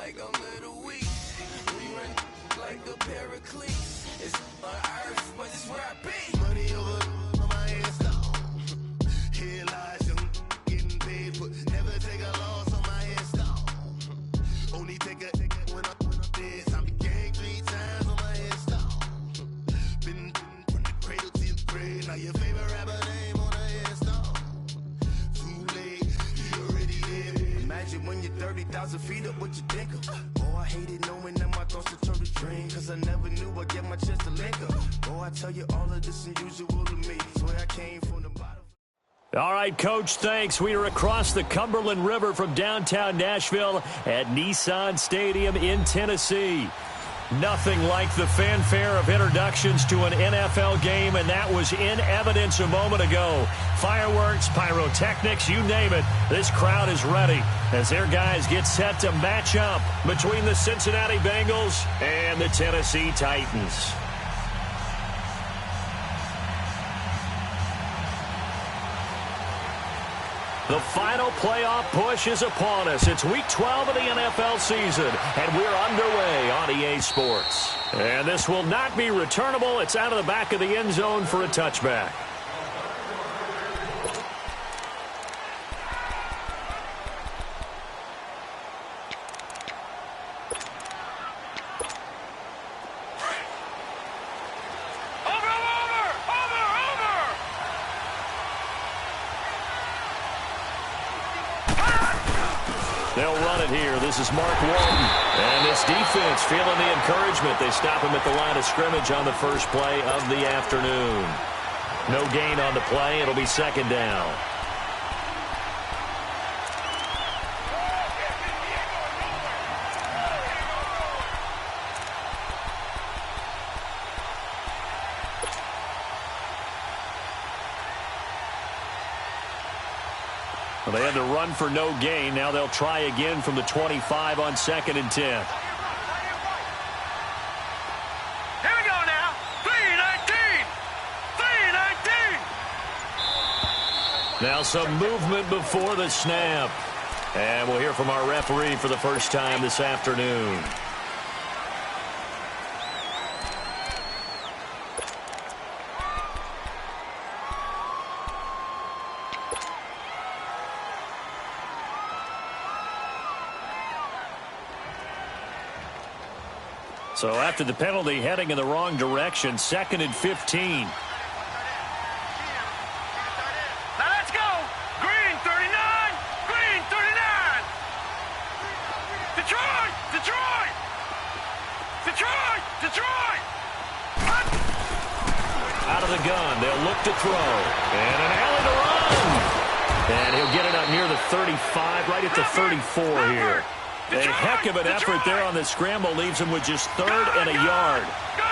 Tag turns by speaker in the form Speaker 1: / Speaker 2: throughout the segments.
Speaker 1: like I'm little weak. We run like a paraclete. It's on earth, but it's where I be. Money over on my headstone. Here lies young, getting paid for. Never take a loss on my headstone. Only take a when I'm dead. I be gang 3 times on my headstone. Been from the cradle to the grave. Now your favorite rapper name on a headstone. Too late, he already dead. Imagine when you're 30,000 feet up, what you think of? Oh, I hated knowing that my thoughts would turn to dream. Cause I never knew I'd get my chance to link up. Oh, I tell you all of this unusual to me. Swear I came from the bottom.
Speaker 2: All right, Coach, thanks. We are across the Cumberland River from downtown Nashville at Nissan Stadium in Tennessee. Nothing like the fanfare of introductions to an NFL game, and that was in evidence a moment ago. Fireworks, pyrotechnics, you name it. This crowd is ready as their guys get set to match up between the Cincinnati Bengals and the Tennessee Titans. The final playoff push is upon us. It's Week 12 of the NFL season, and we're underway on EA Sports. And this will not be returnable. It's out of the back of the end zone for a touchback. They'll run it here. This is Mark Walton. And this defense feeling the encouragement. They stop him at the line of scrimmage on the first play of the afternoon. No gain on the play. It'll be second down. Well, they had to run for no gain. Now they'll try again from the 25 on 2nd and 10.
Speaker 3: Here we go now. 3-19. 3-19.
Speaker 2: Now some movement before the snap. And we'll hear from our referee for the first time this afternoon. So after the penalty, heading in the wrong direction, 2nd and 15.
Speaker 3: Now let's go. Green 39. Green 39. Detroit. Detroit. Detroit. Detroit.
Speaker 2: Out of the gun. They'll look to throw. And an alley to run. And he'll get it up near the 35, right at the 34 here. A heck of an effort there on the scramble leaves him with just 3rd and a yard.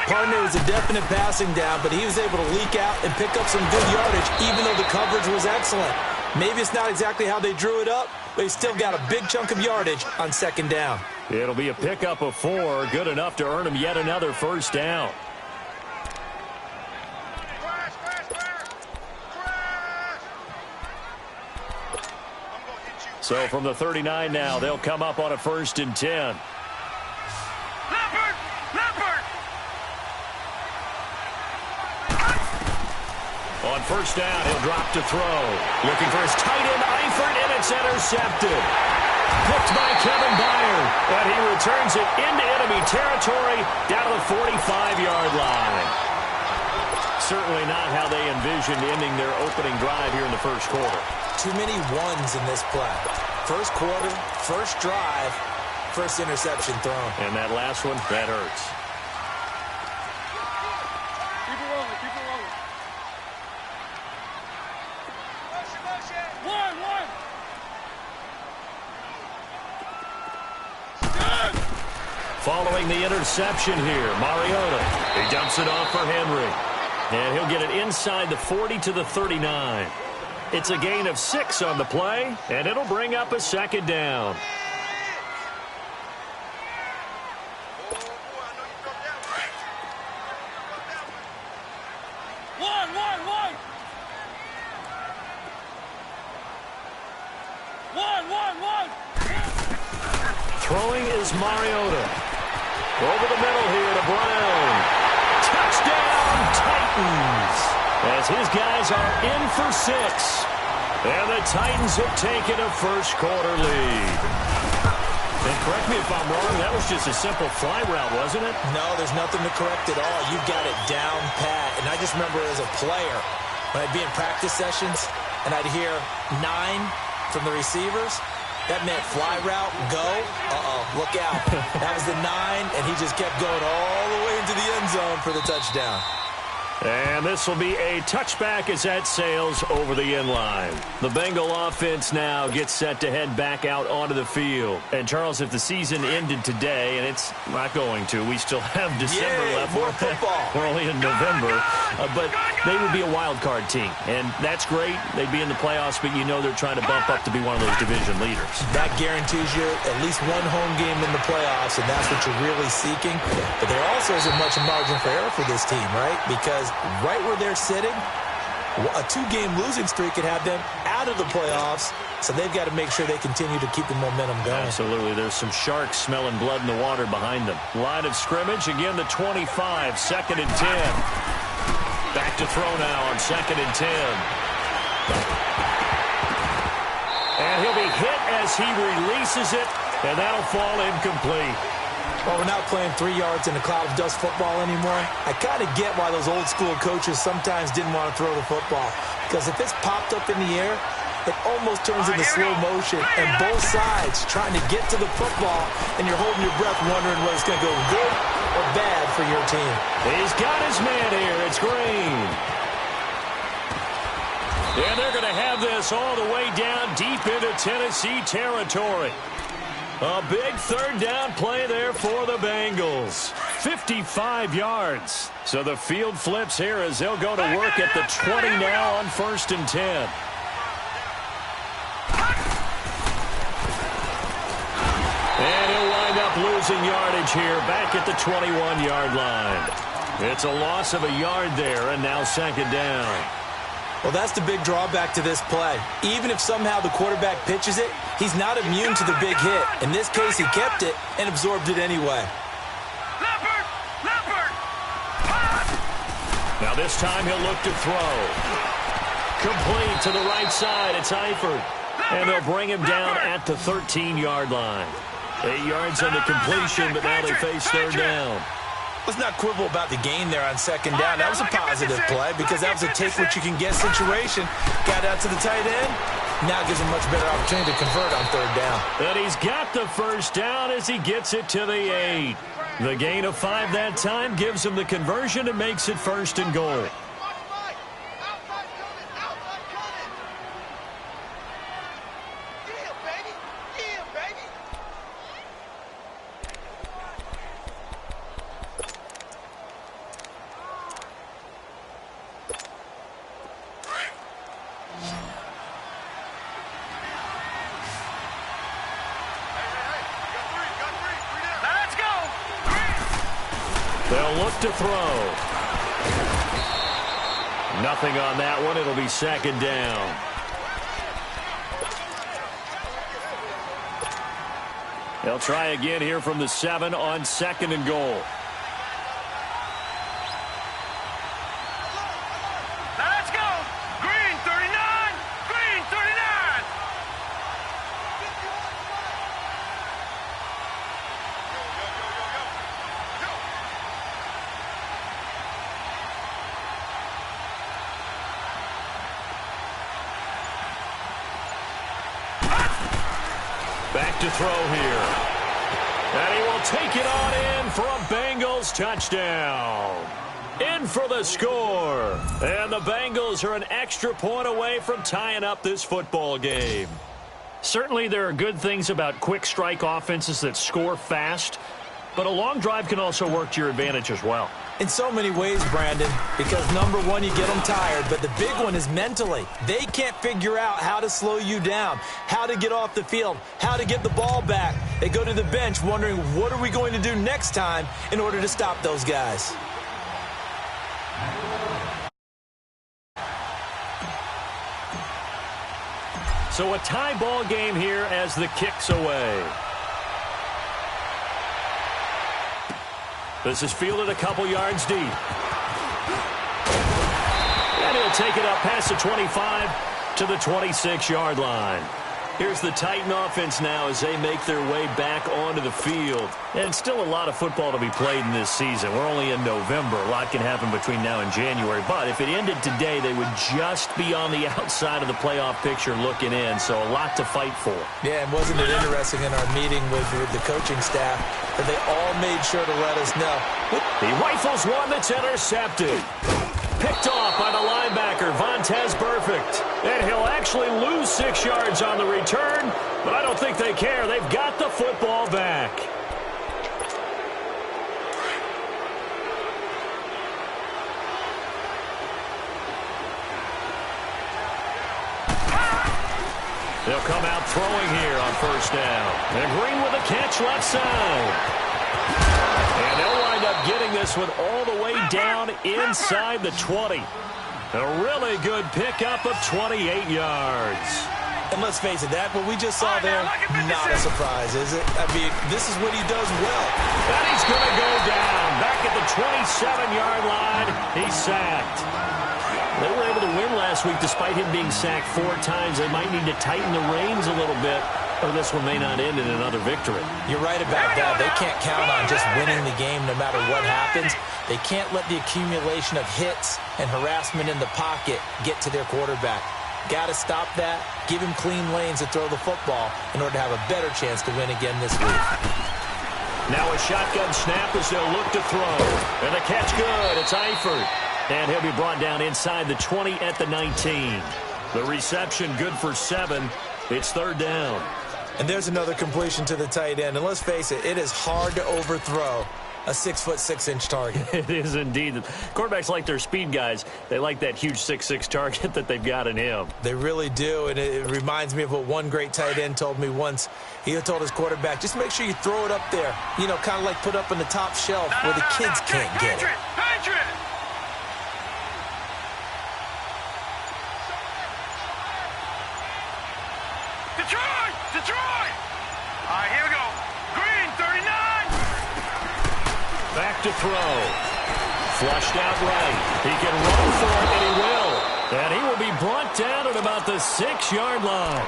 Speaker 4: Partner, it was a definite passing down, but he was able to leak out and pick up some good yardage, even though the coverage was excellent. Maybe it's not exactly how they drew it up, but he still got a big chunk of yardage on 2nd down.
Speaker 2: It'll be a pickup of 4, good enough to earn him yet another first down. So from the 39 now, they'll come up on a 1st and 10.
Speaker 3: Leopard. Leopard.
Speaker 2: On 1st down, he'll drop to throw. Looking for his tight end, Eifert, and it's intercepted. Picked by Kevin Byard, and he returns it into enemy territory down to the 45-yard line. Certainly not how they envisioned ending their opening drive here in the first quarter.
Speaker 4: Too many ones in this play. First quarter, first drive, first interception thrown.
Speaker 2: And that last one, that hurts.
Speaker 3: Keep it rolling. Keep it rolling. Motion, motion.
Speaker 2: Following the interception here, Mariota. He dumps it off for Henry. And he'll get it inside the 40 to the 39. It's a gain of 6 on the play, and it'll bring up a 2nd down. Throwing is Mariota. Over the middle here to Brown. Touchdown, Titans. As his guys are in for 6. And the Titans have taken a first-quarter lead. And correct me if I'm wrong, that was just a simple fly route, wasn't it?
Speaker 4: No, there's nothing to correct at all. You've got it down pat. And I just remember as a player, when I'd be in practice sessions, and I'd hear 9 from the receivers, that meant fly route, go, look out. That was the 9, and he just kept going all the way into the end zone for the touchdown.
Speaker 2: And this will be a touchback as that sails over the end line. The Bengal offense now gets set to head back out onto the field. And, Charles, if the season ended today, and it's not going to, we still have December left.
Speaker 4: More football.
Speaker 2: We're only in November. But they would be a wild card team. And that's great. They'd be in the playoffs, but you know they're trying to bump up to be one of those division leaders. That
Speaker 4: guarantees you at least one home game in the playoffs, and that's what you're really seeking. But there also isn't much margin for error for this team, right? Because right where they're sitting, a 2-game losing streak could have them out of the playoffs, so they've got to make sure they continue to keep the momentum going.
Speaker 2: Absolutely. There's some sharks smelling blood in the water behind them. Line of scrimmage, again the 25, 2nd and 10. Back to throw now on 2nd and 10. And he'll be hit as he releases it, and that'll fall incomplete.
Speaker 4: Well, we're not playing 3 yards in a cloud of dust football anymore. I kind of get why those old-school coaches sometimes didn't want to throw the football. Because if it's popped up in the air, it almost turns into slow motion. And both sides trying to get to the football, and you're holding your breath wondering whether it's going to go good or bad for your team.
Speaker 2: He's got his man here. It's Green. And they're going to have this all the way down deep into Tennessee territory. A big 3rd down play there for the Bengals. 55 yards. So the field flips here as they'll go to work at the 20 now on 1st and 10. And he'll wind up losing yardage here back at the 21-yard line. It's a loss of a yard there, and now 2nd down.
Speaker 4: Well, that's the big drawback to this play. Even if somehow the quarterback pitches it, he's not immune to the big hit. In this case, he kept it and absorbed it anyway.
Speaker 2: Now this time he'll look to throw. Complete to the right side. It's Eifert. And they'll bring him down at the 13-yard line. 8 yards on the completion, but now they face 3rd down.
Speaker 4: Let's not quibble about the gain there on 2nd down. That was a positive play because that was a take-what-you-can-get situation. Got out to the tight end. Now gives him much better opportunity to convert on 3rd down.
Speaker 2: And he's got the 1st down as he gets it to the 8. The gain of 5 that time gives him the conversion and makes it 1st and goal. They'll look to throw. Nothing on that one. It'll be 2nd down. They'll try again here from the 7 on 2nd and goal.
Speaker 3: Let's go. Green 39. Green 39.
Speaker 2: Back to throw here. And he will take it on in for a Bengals touchdown. In for the score. And the Bengals are an extra point away from tying up this football game. Certainly there are good things about quick strike offenses that score fast, but a long drive can also work to your advantage as well.
Speaker 4: In so many ways, Brandon, because number one, you get them tired, but the big one is mentally. They can't figure out how to slow you down, how to get off the field, how to get the ball back. They go to the bench wondering, what are we going to do next time in order to stop those guys?
Speaker 2: So a tie ball game here as the kick's away. This is fielded a couple yards deep. And he'll take it up past the 25 to the 26-yard line. Here's the Titan offense now as they make their way back onto the field. And still a lot of football to be played in this season. We're only in November. A lot can happen between now and January. But if it ended today, they would just be on the outside of the playoff picture looking in. So a lot to fight for.
Speaker 4: Yeah, and wasn't it interesting in our meeting with the coaching staff that they all made sure to let us know.
Speaker 2: He rifles one that's intercepted. Picked off by the linebacker, Vontaze Burfict. And he'll actually lose 6 yards on the return, but I don't think they care. They've got the football back. They'll come out throwing here on first down. And Green with a catch left side. And they'll wind up getting this one all the way down inside the 20. A really good pickup of 28 yards.
Speaker 4: And let's face it, that what we just saw there, not a surprise, is it? I mean, this is what he does well.
Speaker 2: And he's going to go down. Back at the 27-yard line, he's sacked. They were able to win last week despite him being sacked 4 times. They might need to tighten the reins a little bit, or this one may not end in another victory.
Speaker 4: You're right about that. They can't count on just winning the game no matter what happens. They can't let the accumulation of hits and harassment in the pocket get to their quarterback. Got to stop that, give him clean lanes to throw the football in order to have a better chance to win again this week.
Speaker 2: Now a shotgun snap as they'll look to throw. And the catch good. It's Eifert. And he'll be brought down inside the 20 at the 19. The reception good for 7. It's third down.
Speaker 4: And there's another completion to the tight end. And let's face it, it is hard to overthrow a 6'6" target.
Speaker 2: It is indeed. Quarterbacks like their speed guys. They like that huge 6'6" target that they've got in him.
Speaker 4: They really do, and it reminds me of what one great tight end told me once. He told his quarterback, just make sure you throw it up there, you know, kind of like put up on the top shelf where the kids can't get it.
Speaker 3: Detroit! All right, here we go. Green, 39.
Speaker 2: Back to throw. Flushed out right. He can run for it, and he will. And he will be brought down at about the 6-yard line.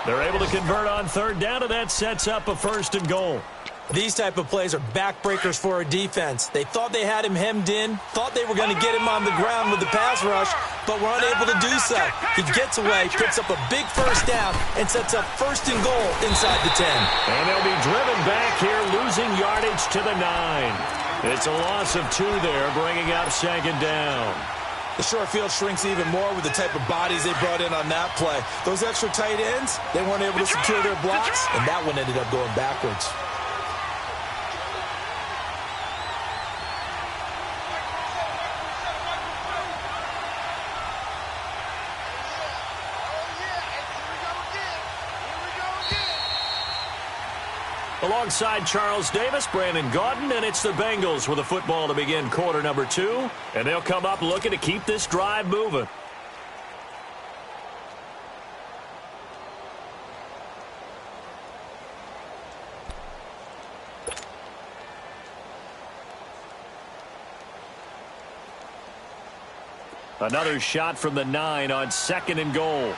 Speaker 2: They're able to convert on third down, and that sets up a 1st and goal.
Speaker 4: These type of plays are backbreakers for a defense. They thought they had him hemmed in, thought they were going to get him on the ground with the pass rush, but were unable to do so. He gets away, picks up a big first down, and sets up 1st and goal inside the 10.
Speaker 2: And they'll be driven back here, losing yardage to the 9. It's a loss of 2 there, bringing up 2nd down.
Speaker 4: The short field shrinks even more with the type of bodies they brought in on that play. Those extra tight ends, they weren't able to secure their blocks, and that one ended up going backwards.
Speaker 2: Alongside Charles Davis, Brandon Gaudin, and it's the Bengals with a football to begin quarter number 2. And they'll come up looking to keep this drive moving. Another shot from the 9 on 2nd and goal.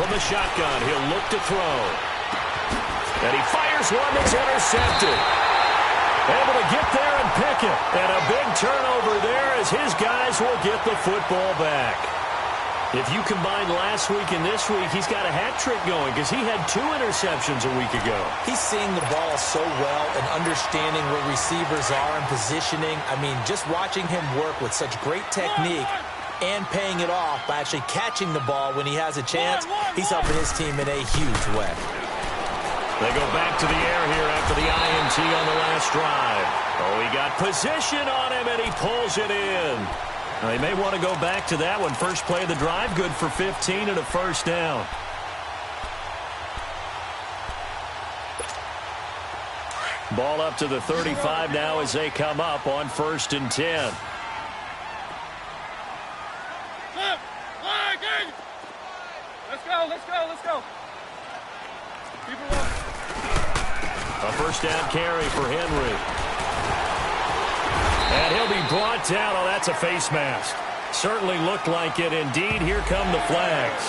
Speaker 2: From the shotgun, he'll look to throw. And he fires one that's intercepted. Able to get there and pick it. And a big turnover there as his guys will get the football back. If you combine last week and this week, he's got a hat trick going because he had 2 interceptions a week ago.
Speaker 4: He's seeing the ball so well and understanding where receivers are and positioning. I mean, just watching him work with such great technique and paying it off by actually catching the ball when he has a chance, he's helping his team in a huge way.
Speaker 2: They go back to the air here after the INT on the last drive. Oh, he got position on him, and he pulls it in. Now, they may want to go back to that one. First play of the drive, good for 15 and a 1st down. Ball up to the 35 now as they come up on 1st and 10.
Speaker 3: Let's go. Keep it rolling.
Speaker 2: A first down carry for Henry. And he'll be brought down. Oh, that's a face mask. Certainly looked like it. Indeed, here come the flags.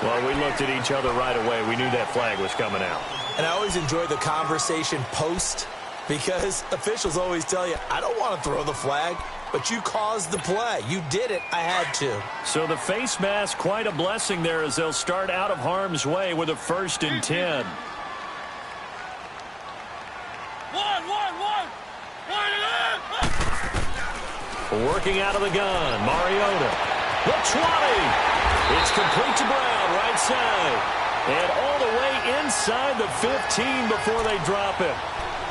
Speaker 2: Well, we looked at each other right away. We knew that flag was coming out.
Speaker 4: And I always enjoy the conversation post because officials always tell you, I don't want to throw the flag, but you caused the play. You did it. I had to.
Speaker 2: So the face mask, quite a blessing there as they'll start out of harm's way with a 1st and 10. Working out of the gun, Mariota. The 20. It's complete to Brown, right side. And all the way inside the 15 before they drop it.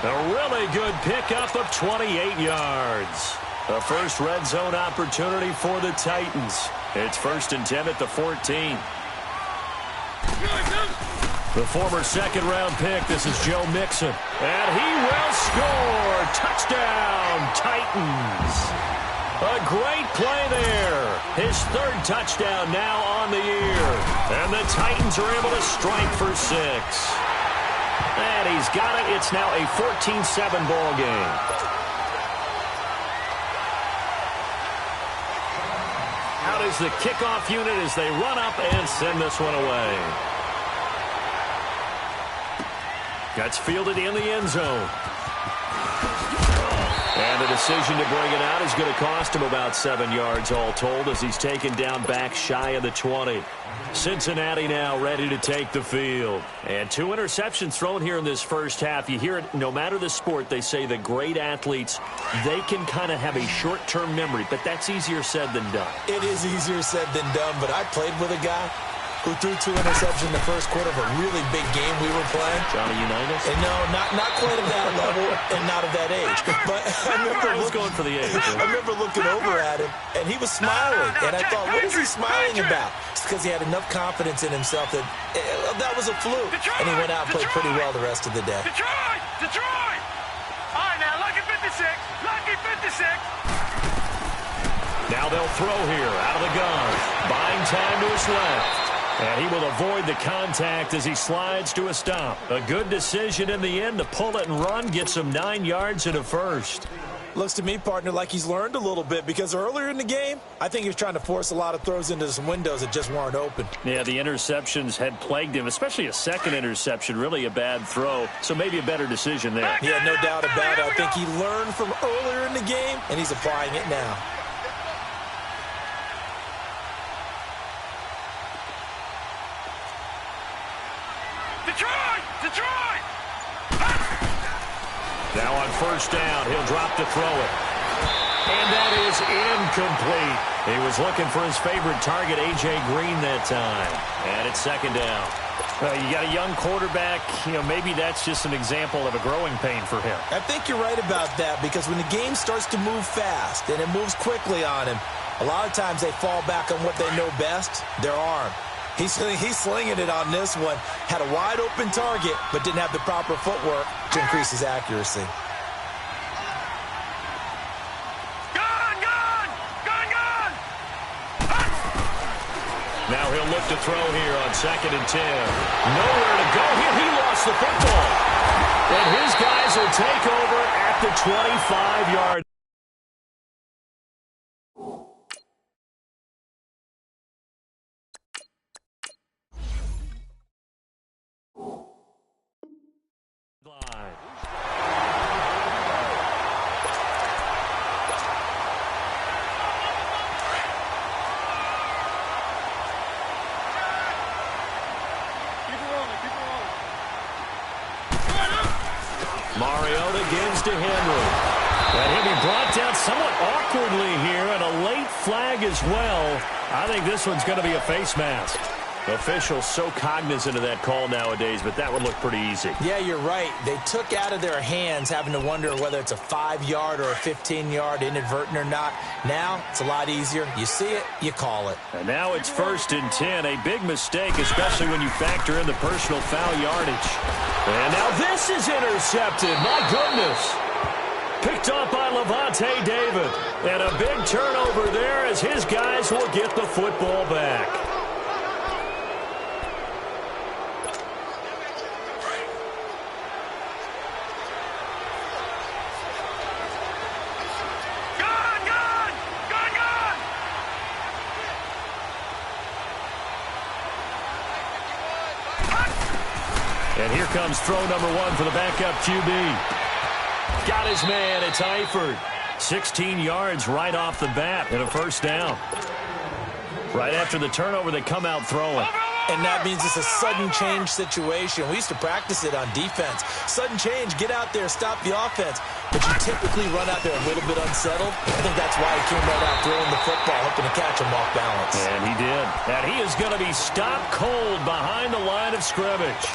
Speaker 2: A really good pickup of 28 yards. A first red zone opportunity for the Titans. It's 1st and 10 at the 14. The former second-round pick, this is Joe Mixon. And he will score. Touchdown, Titans. A great play there. His 3rd touchdown now on the year. And the Titans are able to strike for 6. And he's got it. It's now a 14-7 ball game. Out is the kickoff unit as they run up and send this one away. That's fielded in the end zone. And the decision to bring it out is going to cost him about 7 yards all told as he's taken down back shy of the 20. Cincinnati now ready to take the field. And 2 interceptions thrown here in this first half. You hear it, no matter the sport, they say the great athletes, they can kind of have a short-term memory, but that's easier said than done.
Speaker 4: It is easier said than done, but I played with a guy who threw 2 interceptions in the first quarter of a really big game we were playing.
Speaker 2: Johnny Unitas?
Speaker 4: And no, not quite of that level and not of that age. But I
Speaker 2: was going for the age.
Speaker 4: I remember looking over at him, and he was smiling. And I thought, what is he smiling about? It's because he had enough confidence in himself that that was a fluke. And he went out and played pretty well the rest of the day.
Speaker 3: Detroit! All right, now, lucky 56.
Speaker 2: Now they'll throw here out of the gun. Buying time to his left. And he will avoid the contact as he slides to a stop. A good decision in the end to pull it and run. Gets him 9 yards and a first.
Speaker 4: Looks to me, partner, like he's learned a little bit because earlier in the game, I think he was trying to force a lot of throws into some windows that just weren't open.
Speaker 2: Yeah, the interceptions had plagued him, especially a second interception, really a bad throw. So maybe a better decision there.
Speaker 4: Yeah, no doubt about it. I think he learned from earlier in the game, and he's applying it now.
Speaker 3: Detroit!
Speaker 2: Now on first down, he'll drop to throw it. And that is incomplete. He was looking for his favorite target, A.J. Green, that time. And it's 2nd down. You got a young quarterback. Maybe that's just an example of a growing pain for him.
Speaker 4: I think you're right about that because when the game starts to move fast and it moves quickly on him, a lot of times they fall back on what they know best, their arm. He's slinging it on this one. Had a wide-open target, but didn't have the proper footwork to increase his accuracy.
Speaker 3: Gun!
Speaker 2: Now he'll look to throw here on 2nd and 10. Nowhere to go here. He lost the football. And his guys will take over at the 25-yard. Mariota gives to Henry. And he'll be brought down somewhat awkwardly here, and a late flag as well. I think this one's going to be a face mask. Officials so cognizant of that call nowadays, but that would look pretty easy.
Speaker 4: Yeah, you're right. They took out of their hands having to wonder whether it's a 5-yard or a 15-yard, inadvertent or not. Now, it's a lot easier. You see it, you call it.
Speaker 2: And now it's 1st and 10. A big mistake, especially when you factor in the personal foul yardage. And now this is intercepted. My goodness. Picked off by Levante David. And a big turnover there as his guys will get the football back. And here comes throw number 1 for the backup QB. Got his man. It's Eifert. 16 yards right off the bat and a first down. Right after the turnover, they come out throwing.
Speaker 4: And that means it's a sudden change situation. We used to practice it on defense. Sudden change, get out there, stop the offense. But you typically run out there a little bit unsettled. I think that's why he came right out throwing the football, hoping to catch him off balance.
Speaker 2: And he did. And he is going to be stopped cold behind the line of scrimmage.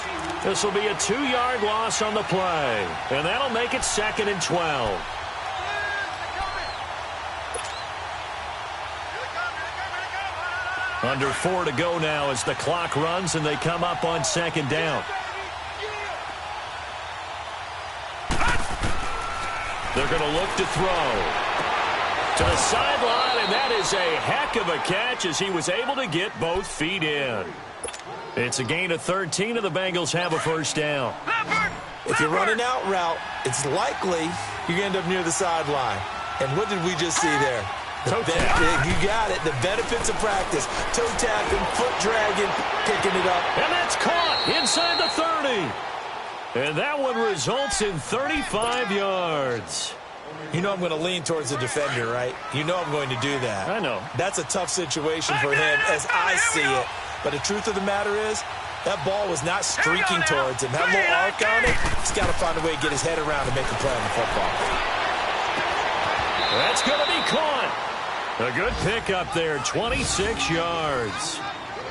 Speaker 2: This will be a 2-yard loss on the play. And that'll make it 2nd and 12. Under 4 to go now as the clock runs and they come up on 2nd down. They're going to look to throw. To the sideline, and that is a heck of a catch as he was able to get both feet in. It's a gain of 13, and the Bengals have a first down.
Speaker 4: If you're running out route, it's likely you're going to end up near the sideline. And what did we just see there? You got it. The benefits of practice. Toe tapping, foot dragging, picking it up.
Speaker 2: And that's caught inside the 30. And that one results in 35 yards.
Speaker 4: You know I'm going to lean towards the defender, right? You know I'm going to do that.
Speaker 2: I know.
Speaker 4: That's a tough situation for him as I see it. But the truth of the matter is, that ball was not streaking towards him. That little arc on it, he's got to find a way to get his head around and make a play on the football.
Speaker 2: That's going to be caught. A good pickup there, 26 yards.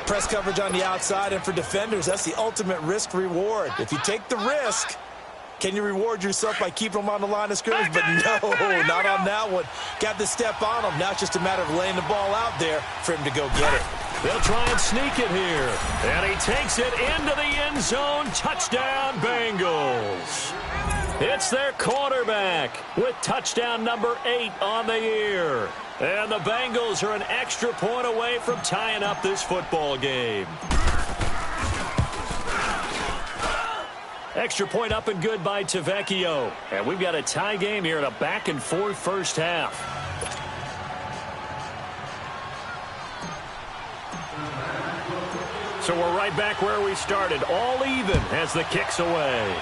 Speaker 4: Press coverage on the outside, and for defenders, that's the ultimate risk-reward. If you take the risk, can you reward yourself by keeping them on the line of scrimmage? But no, not on that one. Got the step on him. Now it's just a matter of laying the ball out there for him to go get it.
Speaker 2: They'll try and sneak it here. And he takes it into the end zone. Touchdown, Bengals. It's their quarterback with touchdown number 8 on the year. And the Bengals are an extra point away from tying up this football game. Extra point up and good by Tavecchio. And we've got a tie game here in a back-and-forth first half. So we're right back where we started, all even as the kick's away.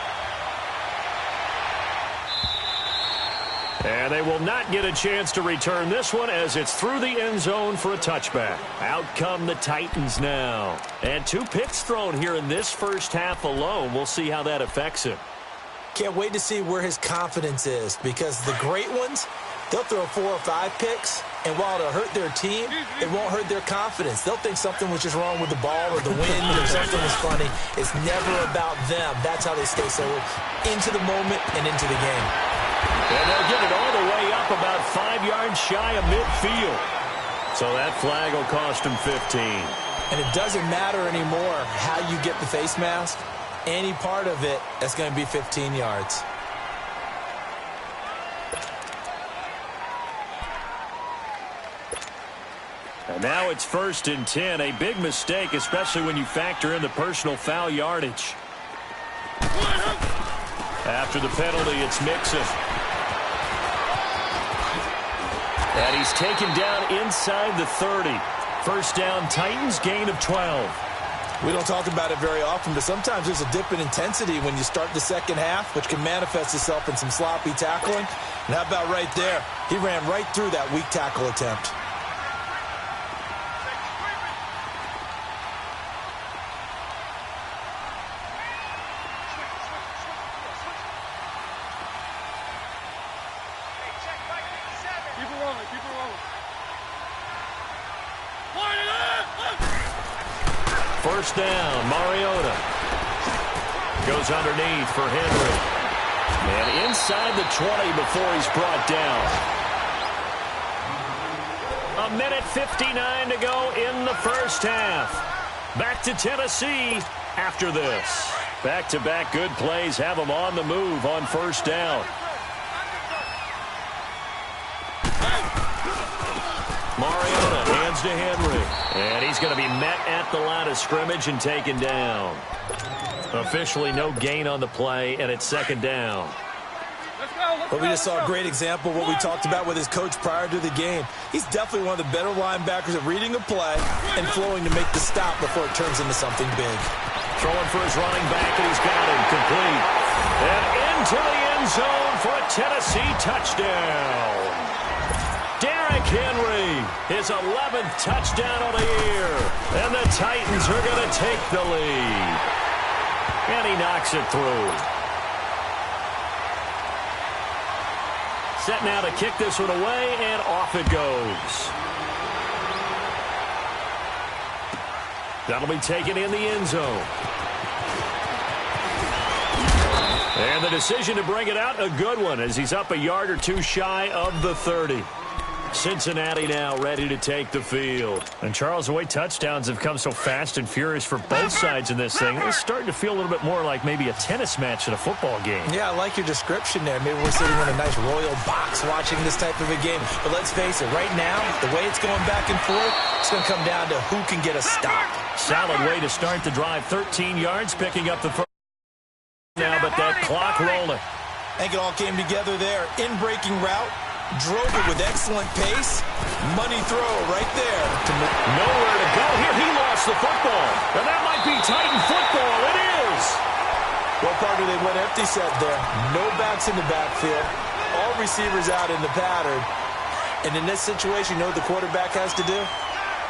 Speaker 2: And they will not get a chance to return this one as it's through the end zone for a touchback. Out come the Titans now. And 2 picks thrown here in this first half alone. We'll see how that affects him.
Speaker 4: Can't wait to see where his confidence is, because the great ones, they'll throw 4 or 5 picks, and while it'll hurt their team, it won't hurt their confidence. They'll think something was just wrong with the ball or the wind or something was funny. It's never about them. That's how they stay so into the moment and into the game.
Speaker 2: And they'll get it all the way up about 5 yards shy of midfield. So that flag will cost them 15.
Speaker 4: And it doesn't matter anymore how you get the face mask. Any part of it, that's going to be 15 yards.
Speaker 2: And now it's 1st and 10. A big mistake, especially when you factor in the personal foul yardage. After the penalty, it's Mixon. And he's taken down inside the 30. First down, Titans, gain of 12.
Speaker 4: We don't talk about it very often, but sometimes there's a dip in intensity when you start the second half, which can manifest itself in some sloppy tackling. And how about right there? He ran right through that weak tackle attempt.
Speaker 2: first down. Mariota goes underneath for Henry. And inside the 20 before he's brought down. 1:59 to go in the first half. Back to Tennessee after this. Back-to-back good plays have them on the move on first down. Mariota hands to Henry. And he's going to be met at the line of scrimmage and taken down. Officially no gain on the play, and it's second down.
Speaker 4: But we just saw a great example of what we talked about with his coach prior to the game. He's definitely one of the better linebackers at reading a play and flowing to make the stop before it turns into something big.
Speaker 2: Throwing for his running back, and he's got him complete. And into the end zone for a Tennessee touchdown. Derrick Henry, his 11th touchdown of the year. And the Titans are going to take the lead. And he knocks it through. Set now to kick this one away, and off it goes. That'll be taken in the end zone. And the decision to bring it out, a good one, as he's up a yard or two shy of the 30. Cincinnati now ready to take the field. And Charles, the way touchdowns have come so fast and furious for both sides in this thing, it's starting to feel a little bit more like maybe a tennis match in a football game.
Speaker 4: Yeah, I like your description there. Maybe we're sitting in a nice royal box watching this type of a game. But let's face it, right now, the way it's going back and forth, it's going to come down to who can get a stop.
Speaker 2: Solid way to start the drive. 13 yards, picking up the first now, but that clock rolling.
Speaker 4: I think it all came together there. In-breaking route. Drove it with excellent pace. Money throw right there.
Speaker 2: Nowhere to go here. He lost the football. And that might be Titan football. It is.
Speaker 4: Well, Parker, they went empty set there. No backs in the backfield. All receivers out in the pattern. And in this situation, you know what the quarterback has to do?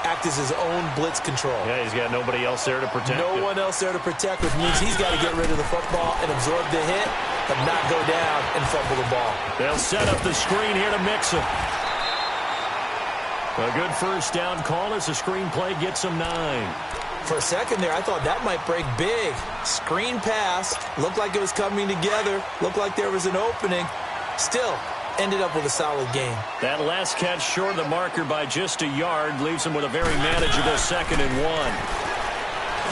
Speaker 4: Act as his own blitz control.
Speaker 2: Yeah, he's got nobody else there to protect
Speaker 4: him. No one else there to protect, which means he's got to get rid of the football and absorb the hit, but not go down and fumble the ball.
Speaker 2: They'll set up the screen here to mix him. A good first down call as the screen play gets him 9.
Speaker 4: For a second there, I thought that might break big. Screen pass. Looked like it was coming together. Looked like there was an opening. Still, ended up with a solid game.
Speaker 2: That last catch short of the marker by just a yard leaves him with a very manageable 2nd and 1.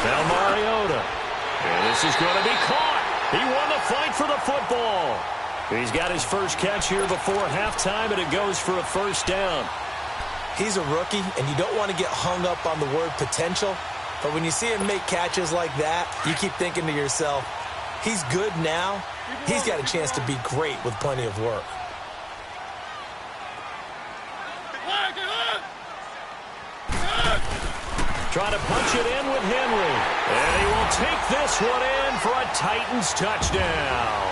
Speaker 2: Now Mariota. And this is going to be caught. He won the fight for the football. He's got his first catch here before halftime, and it goes for a first down.
Speaker 4: He's a rookie, and you don't want to get hung up on the word potential. But when you see him make catches like that, you keep thinking to yourself, he's good now. He's got a chance to be great with plenty of work.
Speaker 2: Trying to punch it in with Henry. And he will take this one in for a Titans touchdown.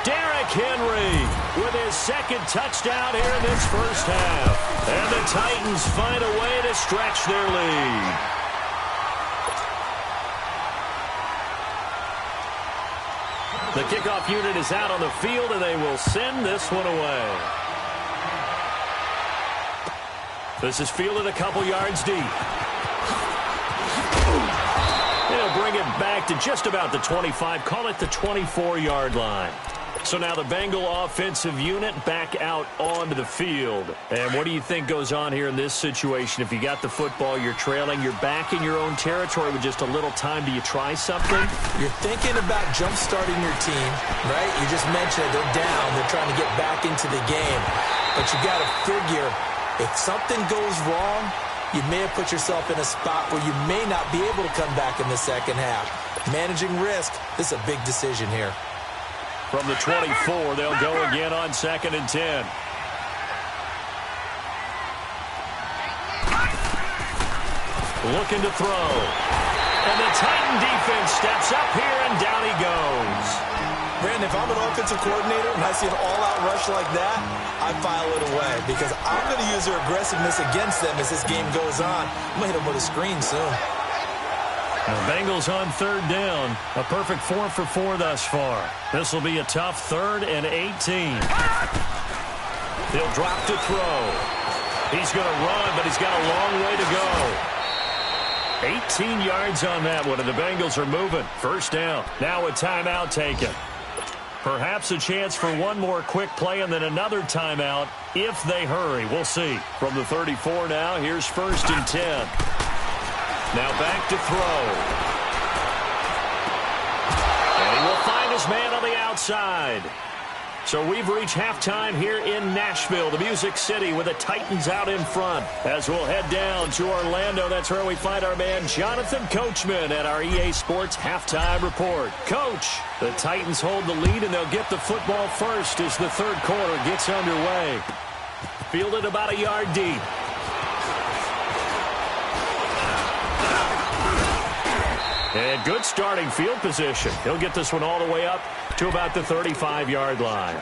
Speaker 2: Derrick Henry with his 2nd touchdown here in this first half. And the Titans find a way to stretch their lead. The kickoff unit is out on the field, and they will send this one away. This is fielded a couple yards deep. They'll bring it back to just about the 25, call it the 24-yard line. So now the Bengal offensive unit back out onto the field. And what do you think goes on here in this situation? If you got the football, you're trailing, you're back in your own territory with just a little time. Do you try something?
Speaker 4: You're thinking about jump-starting your team, right? You just mentioned it. They're down. They're trying to get back into the game. But you got to figure, if something goes wrong, you may have put yourself in a spot where you may not be able to come back in the second half. Managing risk, this is a big decision here.
Speaker 2: From the 24, they'll go again on 2nd and 10. Looking to throw. And the Titan defense steps up here, and down he goes.
Speaker 4: Brandon, if I'm an offensive coordinator and I see an all-out rush like that, I file it away because I'm going to use their aggressiveness against them as this game goes on. I'm going to hit them with a screen soon.
Speaker 2: The Bengals on 3rd down. A perfect 4 for 4 thus far. This will be a tough 3rd and 18. He'll drop to throw. He's going to run, but he's got a long way to go. 18 yards on that one, and the Bengals are moving. First down. Now a timeout taken. Perhaps a chance for one more quick play and then another timeout if they hurry. We'll see. From the 34 now, here's 1st and 10. Now back to throw. And he will find his man on the outside. So we've reached halftime here in Nashville, the Music City, with the Titans out in front. As we'll head down to Orlando, that's where we find our man Jonathan Coachman at our EA Sports Halftime Report. Coach, the Titans hold the lead, and they'll get the football first as the third quarter gets underway. Fielded about a yard deep. And good starting field position. He'll get this one all the way up to about the 35-yard line.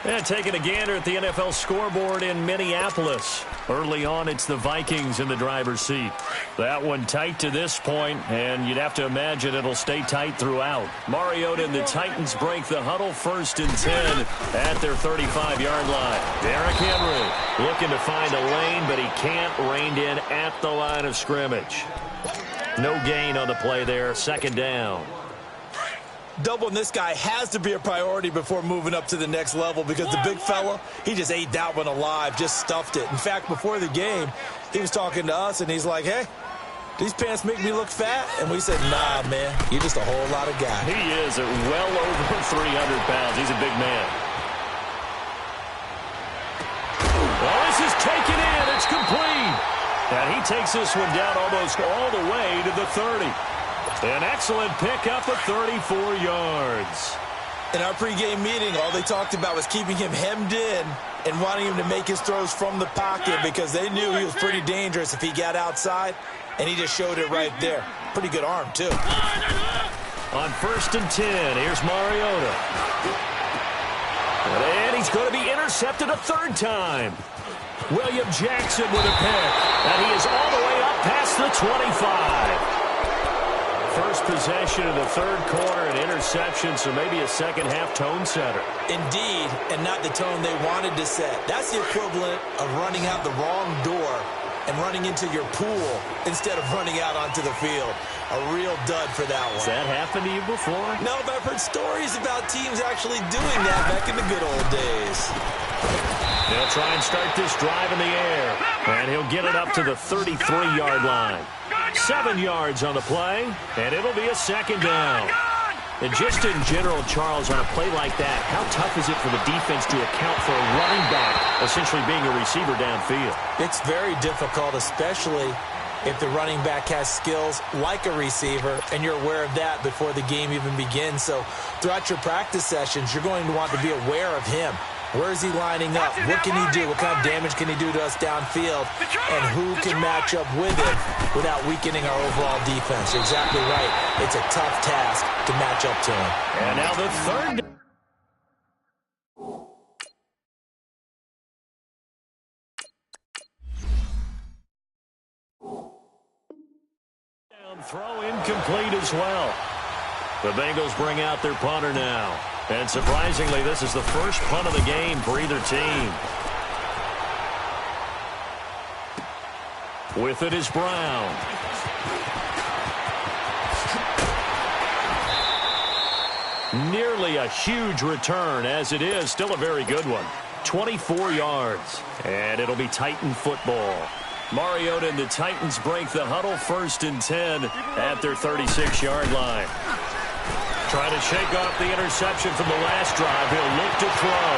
Speaker 2: And taking a gander at the NFL scoreboard in Minneapolis. Early on, it's the Vikings in the driver's seat. That one tight to this point, and you'd have to imagine it'll stay tight throughout. Mariota and the Titans break the huddle, 1st and 10 at their 35-yard line. Derrick Henry looking to find a lane, but he can't, reined in at the line of scrimmage. No gain on the play there. 2nd down.
Speaker 4: Doubling this guy has to be a priority before moving up to the next level because the big fella, he just ate that one alive, just stuffed it. In fact, before the game, he was talking to us, and he's like, hey, these pants make me look fat? And we said, nah, man, you're just a whole lot of guy.
Speaker 2: He is at well over 300 pounds. He's a big man. Well, this is taken in. It's complete. And he takes this one down almost all the way to the 30. An excellent pickup of 34 yards.
Speaker 4: In our pregame meeting, all they talked about was keeping him hemmed in and wanting him to make his throws from the pocket because they knew he was pretty dangerous if he got outside, and he just showed it right there. Pretty good arm, too.
Speaker 2: On 1st and 10, here's Mariota. And he's going to be intercepted a 3rd time. William Jackson with a pick, and he is all the way up past the 25. First possession of the 3rd quarter, an interception, so maybe a second-half tone setter.
Speaker 4: Indeed, and not the tone they wanted to set. That's the equivalent of running out the wrong door and running into your pool instead of running out onto the field. A real dud for that one.
Speaker 2: Has that happened to you before?
Speaker 4: No, but I've heard stories about teams actually doing that back in the good old days.
Speaker 2: They'll try and start this drive in the air, and he'll get it up to the 33-yard line. 7 yards on the play, and it'll be a 2nd down. And just in general, Charles, on a play like that, how tough is it for the defense to account for a running back essentially being a receiver downfield?
Speaker 4: It's very difficult, especially if the running back has skills like a receiver, and you're aware of that before the game even begins. So throughout your practice sessions, you're going to want to be aware of him. Where is he lining up? What can he do? What kind of damage can he do to us downfield? And who can match up with him without weakening our overall defense? You're exactly right. It's a tough task to match up to him.
Speaker 2: And now the 3rd down. Throw incomplete as well. The Bengals bring out their punter now. And surprisingly, this is the first punt of the game for either team. With it is Brown. Nearly a huge return, as it is still a very good one. 24 yards, and it'll be Titan football. Mariota and the Titans break the huddle, 1st and 10 at their 36-yard line. Trying to shake off the interception from the last drive. He'll look to throw.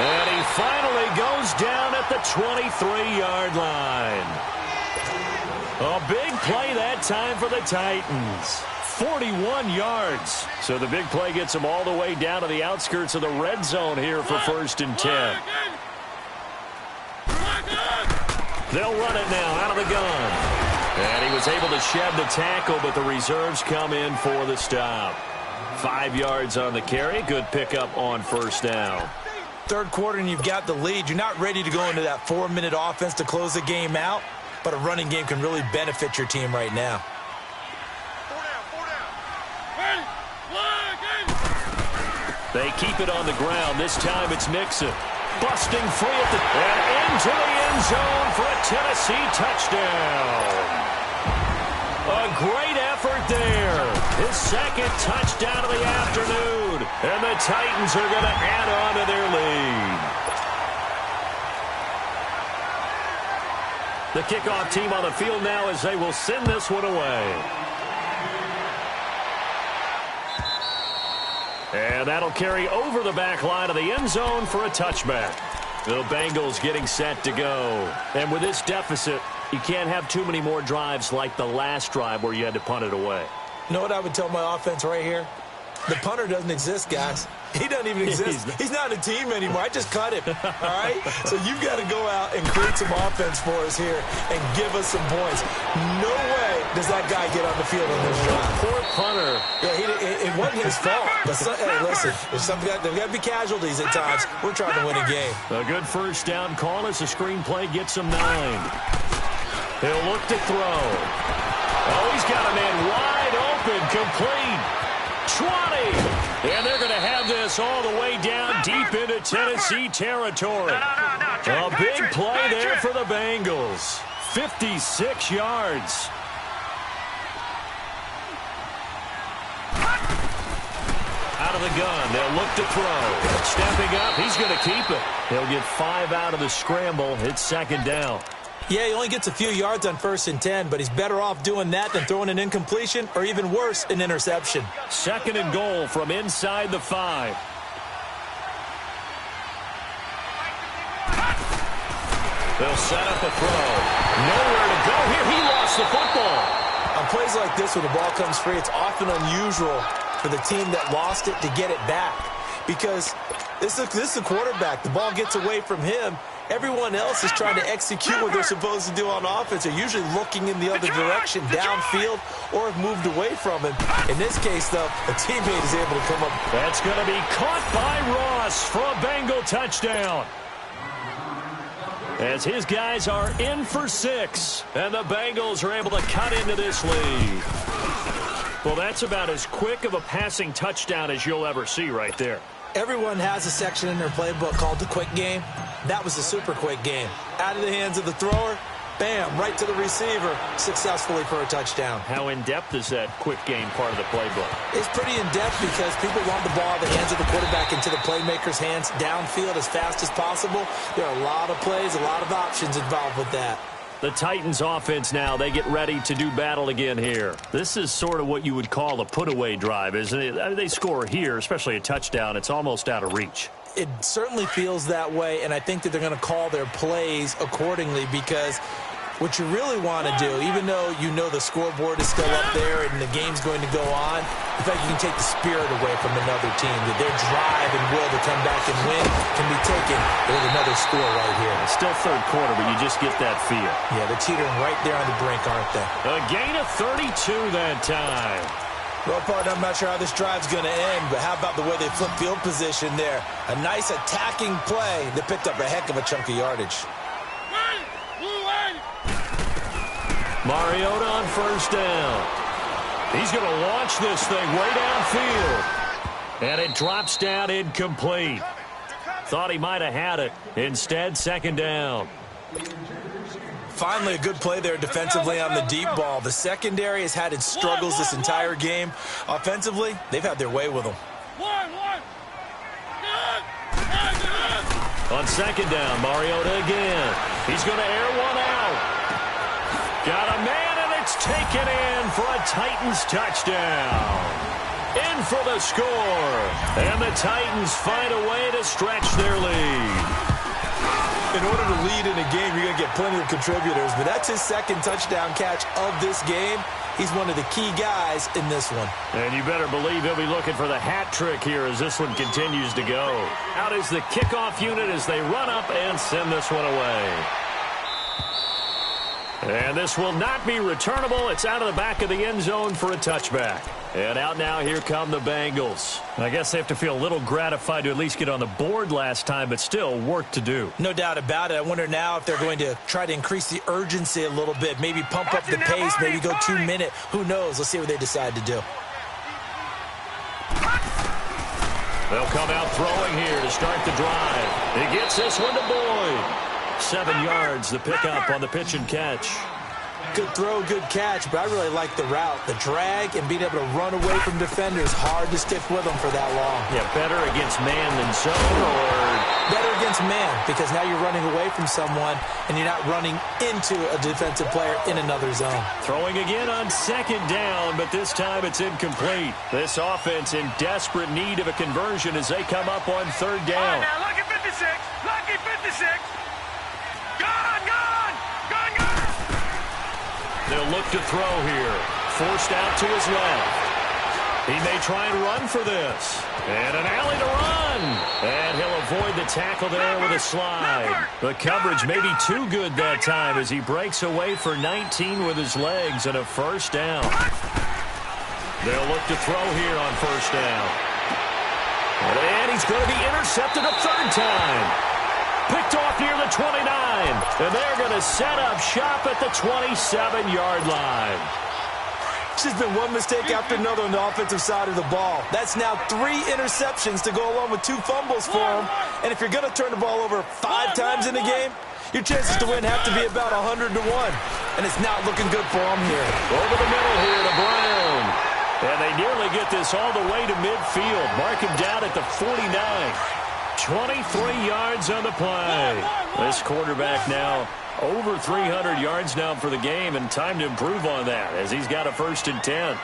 Speaker 2: And he finally goes down at the 23-yard line. A big play that time for the Titans. 41 yards. So the big play gets them all the way down to the outskirts of the red zone here for 1st and 10. They'll run it now out of the gun. And he was able to shed the tackle, but the reserves come in for the stop. 5 yards on the carry. Good pickup on 1st down.
Speaker 4: 3rd quarter and you've got the lead. You're not ready to go into that 4-minute offense to close the game out, but a running game can really benefit your team right now.
Speaker 3: 4 down.
Speaker 2: They keep it on the ground. This time it's Mixon. busting free at and into the end zone for a Tennessee touchdown. A great effort there. His second touchdown of the afternoon. And the Titans are going to add on to their lead. The kickoff team on the field now as they will send this one away. And that'll carry over the back line of the end zone for a touchback. The Bengals getting set to go. And with this deficit, you can't have too many more drives like the last drive where you had to punt it away.
Speaker 4: You know what I would tell my offense right here? The punter doesn't exist, guys. He doesn't even exist. He's not a team anymore. I just cut him, all right? So you've got to go out and create some offense for us here and give us some points. No way does that guy get on the field on this drive.
Speaker 2: Poor punter.
Speaker 4: Yeah, it wasn't his fault. But hey, listen, there's got to be casualties at times. We're trying to win a game.
Speaker 2: A good first down call as the screenplay gets him 9. He'll look to throw. Oh, he's got a man wide open, complete. 20. And they're going to have this all the way down deep into Tennessee territory. A big play there for the Bengals. 56 yards. Out of the gun, they'll look to throw. Stepping up, he's going to keep it. He'll get 5 out of the scramble. It's second down.
Speaker 4: Yeah, he only gets a few yards on 1st and 10, but he's better off doing that than throwing an incompletion or even worse, an interception.
Speaker 2: Second and goal from inside the 5. They'll set up a throw. Nowhere to go here. He lost the football.
Speaker 4: On plays like this where the ball comes free, it's often unusual for the team that lost it to get it back because this is a quarterback. The ball gets away from him. Everyone else is trying to execute what they're supposed to do on offense. They're usually looking in the other direction, downfield, or have moved away from him. In this case, though, a teammate is able to come up.
Speaker 2: That's going to be caught by Ross for a Bengal touchdown. As his guys are in for 6, and the Bengals are able to cut into this lead. Well, that's about as quick of a passing touchdown as you'll ever see right there.
Speaker 4: Everyone has a section in their playbook called the quick game. That was a super quick game. Out of the hands of the thrower, bam, right to the receiver, successfully for a touchdown.
Speaker 2: How in-depth is that quick game part of the playbook?
Speaker 4: It's pretty in-depth because people want the ball out of the hands of the quarterback into the playmaker's hands downfield as fast as possible. There are a lot of plays, a lot of options involved with that.
Speaker 2: The Titans offense now, they get ready to do battle again here. This is sort of what you would call a put-away drive, isn't it? I mean, they score here, especially a touchdown. It's almost out of reach.
Speaker 4: It certainly feels that way, and I think that they're going to call their plays accordingly because what you really want to do, even though you know the scoreboard is still up there and the game's going to go on, in fact, you can take the spirit away from another team, that their drive and will to come back and win can be taken with another score right here.
Speaker 2: It's still third quarter, but you just get that feel.
Speaker 4: Yeah, they're teetering right there on the brink, aren't they?
Speaker 2: A gain of 32 that time.
Speaker 4: Well, partner, I'm not sure how this drive's going to end, but how about the way they flip field position there? A nice attacking play that picked up a heck of a chunk of yardage.
Speaker 2: Mariota on first down. He's going to launch this thing way downfield. And it drops down incomplete. Thought he might have had it. Instead, second down.
Speaker 4: Finally, a good play there defensively on the deep ball. The secondary has had its struggles this entire game. Offensively, they've had their way with them.
Speaker 2: On second down, Mariota again. He's going to air one out. Got a man, and it's taken in for a Titans touchdown. In for the score. And the Titans find a way to stretch their lead.
Speaker 4: In order to lead in a game, you're going to get plenty of contributors, but that's his second touchdown catch of this game. He's one of the key guys in this one.
Speaker 2: And you better believe he'll be looking for the hat trick here as this one continues to go. Out is the kickoff unit as they run up and send this one away. And this will not be returnable. It's out of the back of the end zone for a touchback. And out now, here come the Bengals. I guess they have to feel a little gratified to at least get on the board last time, but still work to do.
Speaker 4: No doubt about it. I wonder now if they're going to try to increase the urgency a little bit, maybe pump up the pace, maybe go 2 minute. Who knows? Let's see what they decide to do.
Speaker 2: They'll come out throwing here to start the drive. He gets this one to Boyd. 7 yards, the pickup on the pitch and catch.
Speaker 4: Good throw, good catch, but I really like the route. The drag and being able to run away from defenders, hard to stick with them for that long.
Speaker 2: Yeah, better against man than zone, or?
Speaker 4: Better against man, because now you're running away from someone and you're not running into a defensive player in another zone.
Speaker 2: Throwing again on 2nd down, but this time it's incomplete. This offense in desperate need of a conversion as they come up on 3rd down.
Speaker 3: Now, lucky 56. Lucky 56. Gone, gone. Gone, gone.
Speaker 2: They'll look to throw here. Forced out to his left. He may try and run for this. And an alley to run. And he'll avoid the tackle there with a slide. The coverage may be too good that time as he breaks away for 19 with his legs and a 1st down. They'll look to throw here on 1st down. And he's going to be intercepted a 3rd time. Picked off near the 29. And they're going to set up shop at the 27-yard line.
Speaker 4: It's just been one mistake after another on the offensive side of the ball. That's now 3 interceptions to go along with 2 fumbles for him. And if you're going to turn the ball over 5 times in a game, your chances to win have to be about 100 to 1. And it's not looking good for him here.
Speaker 2: Over the middle here to Brown. And they nearly get this all the way to midfield. Mark him down at the 49. 23 yards on the play. This quarterback now over 300 yards now for the game, and time to improve on that as he's got a 1st and 10.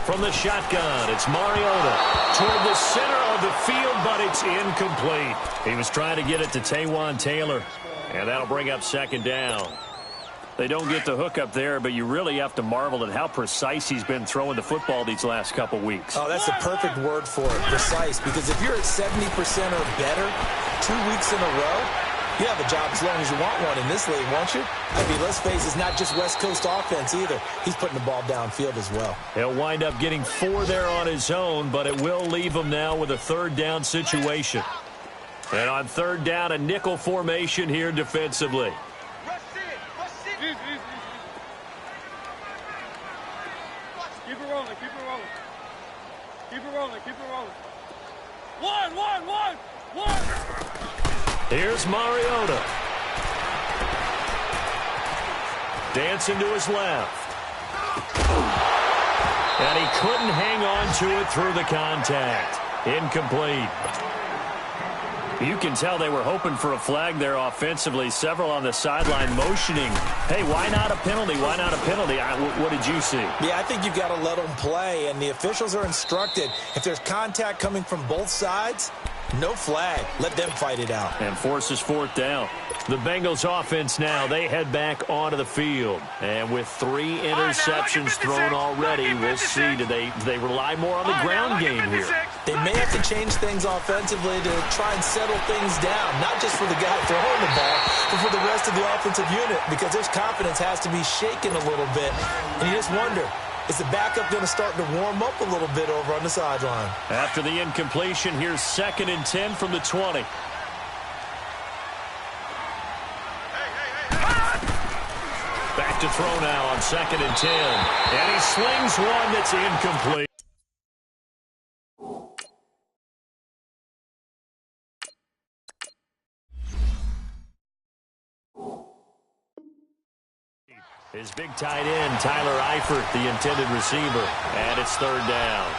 Speaker 2: From the shotgun, it's Mariota toward the center of the field, but it's incomplete. He was trying to get it to Taywan Taylor, and that'll bring up 2nd down. They don't get the hook up there, but you really have to marvel at how precise he's been throwing the football these last couple weeks.
Speaker 4: Oh, that's the perfect word for it, precise, because if you're at 70% or better 2 weeks in a row, you have a job as long as you want one in this league, won't you? I mean, let's face it, it's not just West Coast offense either. He's putting the ball downfield as well.
Speaker 2: He'll wind up getting 4 there on his own, but it will leave him now with a 3rd down situation. And on 3rd down, a nickel formation here defensively.
Speaker 3: Keep it rolling, keep it rolling. Keep it rolling, keep it rolling. One.
Speaker 2: Here's Mariota. Dancing to his left. And he couldn't hang on to it through the contact. Incomplete. You can tell they were hoping for a flag there offensively. Several on the sideline motioning. Hey, why not a penalty? Why not a penalty? What did you see?
Speaker 4: Yeah, I think you've got to let them play, and the officials are instructed. If there's contact coming from both sides, no flag. Let them fight it out.
Speaker 2: And forces 4th down. The Bengals offense now, they head back onto the field. And with 3 interceptions thrown already, we'll see. Do they rely more on the ground game here?
Speaker 4: They may have to change things offensively to try and settle things down, not just for the guy throwing the ball, but for the rest of the offensive unit, because their confidence has to be shaken a little bit. And you just wonder, is the backup going to start to warm up a little bit over on the sideline?
Speaker 2: After the incompletion, here's 2nd and 10 from the 20. Back to throw now on 2nd and 10. And he slings one that's incomplete. His big tight end, Tyler Eifert, the intended receiver. And it's 3rd down.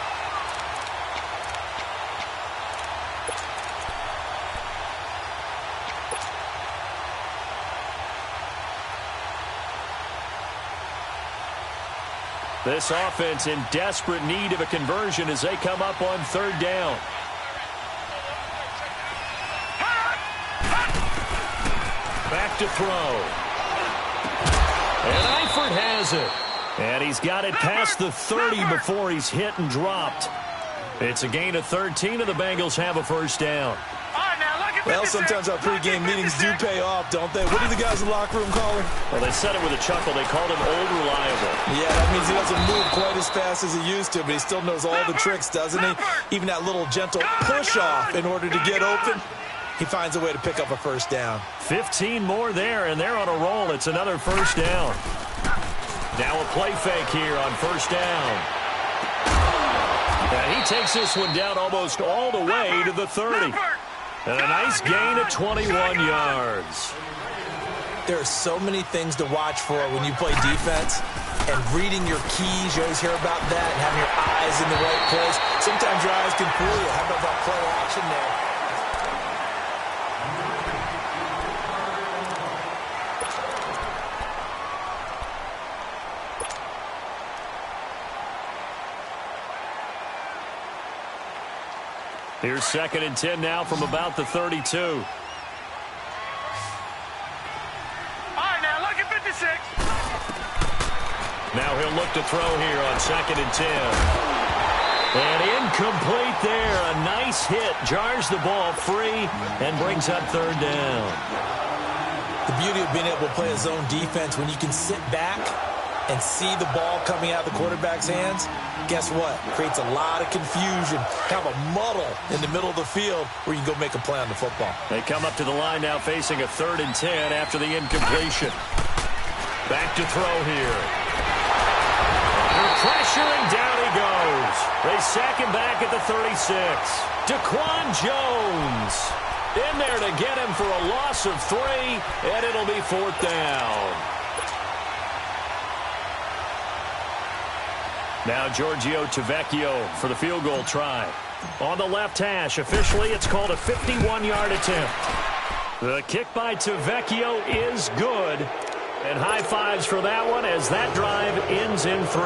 Speaker 2: This offense in desperate need of a conversion as they come up on 3rd down. Back to throw. And Eifert has it. And he's got it past the 30 before he's hit and dropped. It's a gain of 13, and the Bengals have a 1st down.
Speaker 4: Well, sometimes our pregame meetings do pay off, don't they? What do the guys in the locker room call him?
Speaker 2: Well, they said it with a chuckle. They called him Old Reliable.
Speaker 4: Yeah, that means he doesn't move quite as fast as he used to, but he still knows all the tricks, doesn't he? Even that little gentle push-off in order to get open. He finds a way to pick up a 1st down.
Speaker 2: 15 more there, and they're on a roll. It's another 1st down. Now a play fake here on first down. And he takes this one down almost all the way to the 30. And a nice gain of 21 yards.
Speaker 4: There are so many things to watch for when you play defense. And reading your keys, you always hear about that, and having your eyes in the right place. Sometimes your eyes can fool you. How about that play action there?
Speaker 2: Here's 2nd and 10 now from about the 32.
Speaker 3: All right, now look at 56.
Speaker 2: Now he'll look to throw here on 2nd and 10. And incomplete there. A nice hit. Jars the ball free and brings up 3rd down.
Speaker 4: The beauty of being able to play a zone defense, when you can sit back and see the ball coming out of the quarterback's hands, guess what? Creates a lot of confusion, kind of a muddle in the middle of the field where you can go make a play on the football.
Speaker 2: They come up to the line now facing a 3rd and 10 after the incompletion. Back to throw here. Under pressure, and down he goes. They sack him back at the 36. Daquan Jones in there to get him for a loss of 3, and it'll be 4th down. Now Giorgio Tavecchio for the field goal try. On the left hash, officially it's called a 51-yard attempt. The kick by Tavecchio is good. And high fives for that one as that drive ends in 3.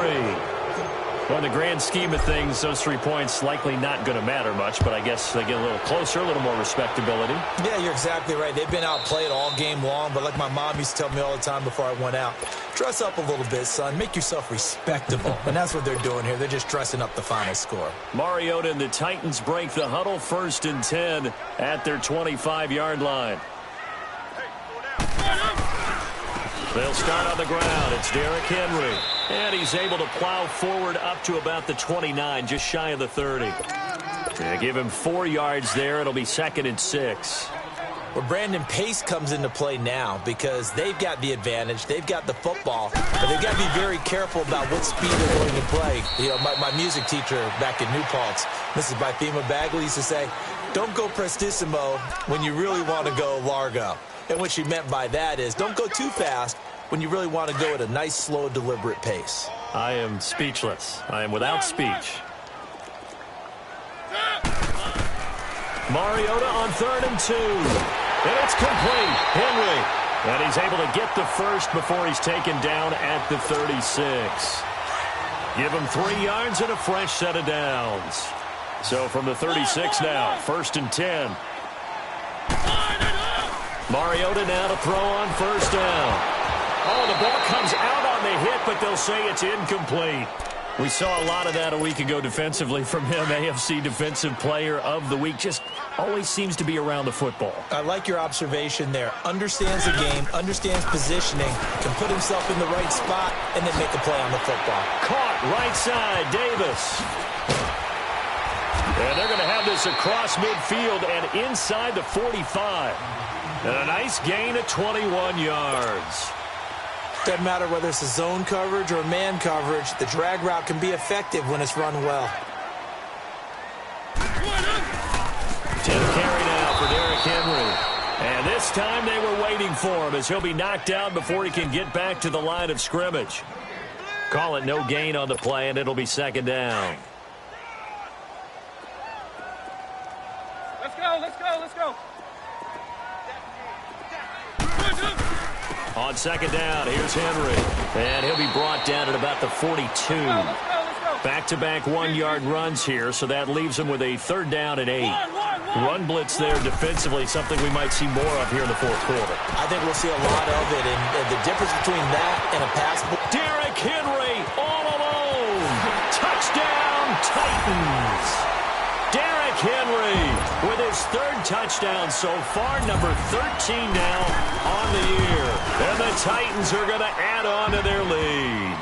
Speaker 2: Well, in the grand scheme of things, those 3 points likely not going to matter much, but I guess they get a little closer, a little more respectability.
Speaker 4: Yeah, you're exactly right. They've been outplayed all game long, but like my mom used to tell me all the time before I went out, dress up a little bit, son. Make yourself respectable. And that's what they're doing here. They're just dressing up the final score.
Speaker 2: Mariota and the Titans break the huddle, 1st and 10 at their 25-yard line. They'll start on the ground. It's Derrick Henry. And he's able to plow forward up to about the 29, just shy of the 30. They give him 4 yards there. It'll be 2nd and 6.
Speaker 4: Well, Brandon, pace comes into play now because they've got the advantage. They've got the football. But they've got to be very careful about what speed they're going to play. You know, my music teacher back in New Paltz, Mrs. Bythema Bagley, used to say, don't go prestissimo when you really want to go largo. And what she meant by that is don't go too fast when you really want to go at a nice, slow, deliberate pace.
Speaker 2: I am speechless. I am without speech. Mariota on 3rd and 2. And it's complete. Henry. And he's able to get the first before he's taken down at the 36. Give him 3 yards and a fresh set of downs. So from the 36 now, 1st and 10. Mariota now to throw on 1st down. Oh, the ball comes out on the hit, but they'll say it's incomplete. We saw a lot of that a week ago defensively from him. AFC Defensive Player of the Week. Just always seems to be around the football.
Speaker 4: I like your observation there. Understands the game, understands positioning, can put himself in the right spot, and then make a play on the football.
Speaker 2: Caught right side, Davis. And they're going to have this across midfield and inside the 45. And a nice gain of 21 yards.
Speaker 4: Doesn't matter whether it's a zone coverage or man coverage, the drag route can be effective when it's run well.
Speaker 2: 10 carry now for Derrick Henry. And this time they were waiting for him as he'll be knocked down before he can get back to the line of scrimmage. Call it no gain on the play, and it'll be 2nd down.
Speaker 3: Let's go, let's go, let's go.
Speaker 2: On 2nd down, here's Henry. And he'll be brought down at about the 42. Back-to-back 1-yard runs here, so that leaves him with a 3rd down and 8. Run blitz there defensively, something we might see more of here in the 4th quarter.
Speaker 4: I think we'll see a lot of it, and the difference between that and a pass.
Speaker 2: Derrick Henry all alone. Touchdown, Titans. Derrick Henry with his 3rd touchdown so far, number 13 now on the year. And the Titans are going to add on to their lead.